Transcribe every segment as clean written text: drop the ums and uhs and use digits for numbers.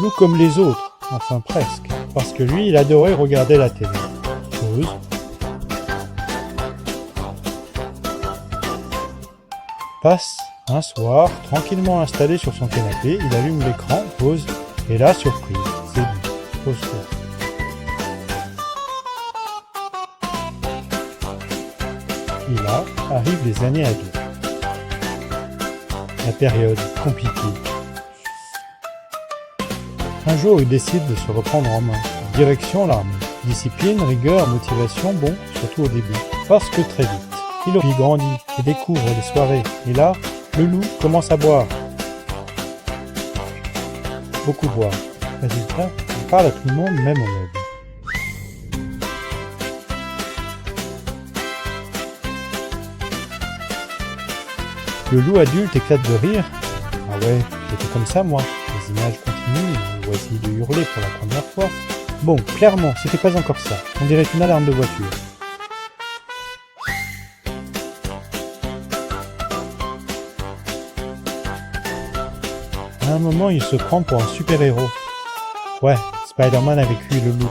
loup comme les autres, enfin presque, parce que lui, il adorait regarder la télé. Pause. Passe un soir, tranquillement installé sur son canapé, il allume l'écran, pause, et là, surprise, c'est lui. Pause-toi. Et là, arrivent les années ados. La période compliquée. Un jour, il décide de se reprendre en main. Direction l'armée. Discipline, rigueur, motivation, bon, surtout au début. Parce que très vite, il grandit et découvre les soirées. Et là, le loup commence à boire. Beaucoup boire. Résultat, il parle à tout le monde, même aux meubles. Le loup adulte éclate de rire. Ah ouais, j'étais comme ça moi. Les images continuent, vous voici de hurler pour la première fois. Bon, clairement, c'était pas encore ça. On dirait une alarme de voiture. À un moment, il se prend pour un super-héros. Ouais, Spider-Man avec lui, le loup.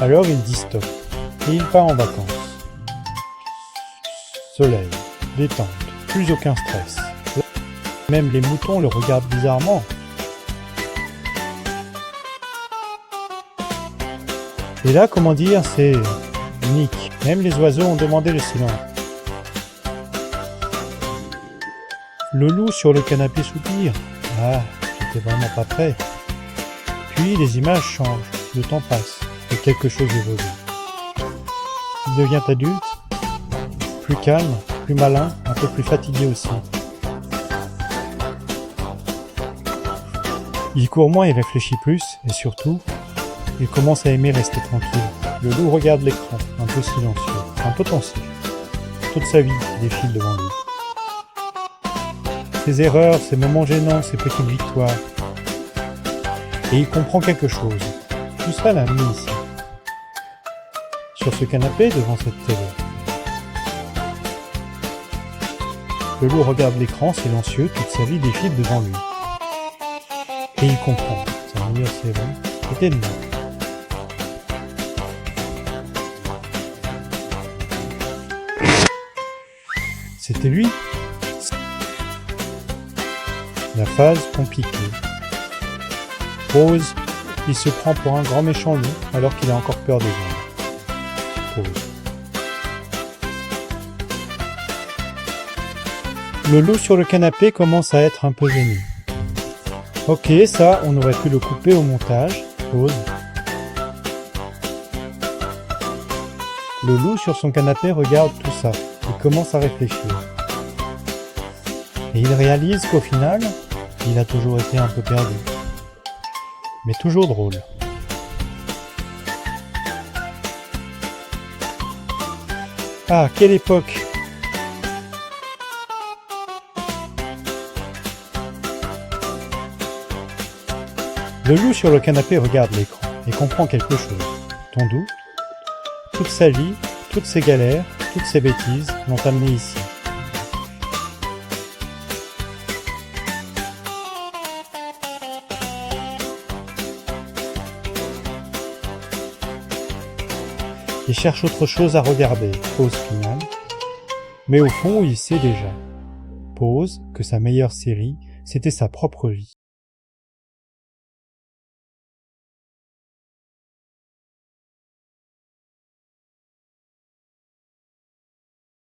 Alors il dit stop. Et il part en vacances. Soleil, détente, plus aucun stress. Même les moutons le regardent bizarrement. Et là, comment dire, c'est unique. Même les oiseaux ont demandé le silence. Le loup sur le canapé soupire. Ah, j'étais vraiment pas prêt. Puis les images changent, le temps passe, et quelque chose évolue. Il devient adulte, plus calme, plus malin, un peu plus fatigué aussi. Il court moins et réfléchit plus, et surtout, il commence à aimer rester tranquille. Le loup regarde l'écran, un peu silencieux, un peu pensif. Toute sa vie défile devant lui. Ses erreurs, ses moments gênants, ses petites victoires. Et il comprend quelque chose. Tout ça l'a mis ici. Sur ce canapé, devant cette télé. Le loup regarde l'écran, silencieux, toute sa vie défile devant lui. Et il comprend. Sa meilleure série était de moi. C'était lui. La phase compliquée. Pause. Il se prend pour un grand méchant loup alors qu'il a encore peur des ombres. Pause. Le loup sur le canapé commence à être un peu gêné. Ok, ça, on aurait pu le couper au montage. Pause. Le loup sur son canapé regarde tout ça et commence à réfléchir. Et il réalise qu'au final, il a toujours été un peu perdu. Mais toujours drôle. Ah, quelle époque! Le loup sur le canapé regarde l'écran et comprend quelque chose. Ton doute, toute sa vie, toutes ses galères, toutes ses bêtises l'ont amené ici. Il cherche autre chose à regarder, pause finale. Mais au fond, il sait déjà, pause, que sa meilleure série, c'était sa propre vie.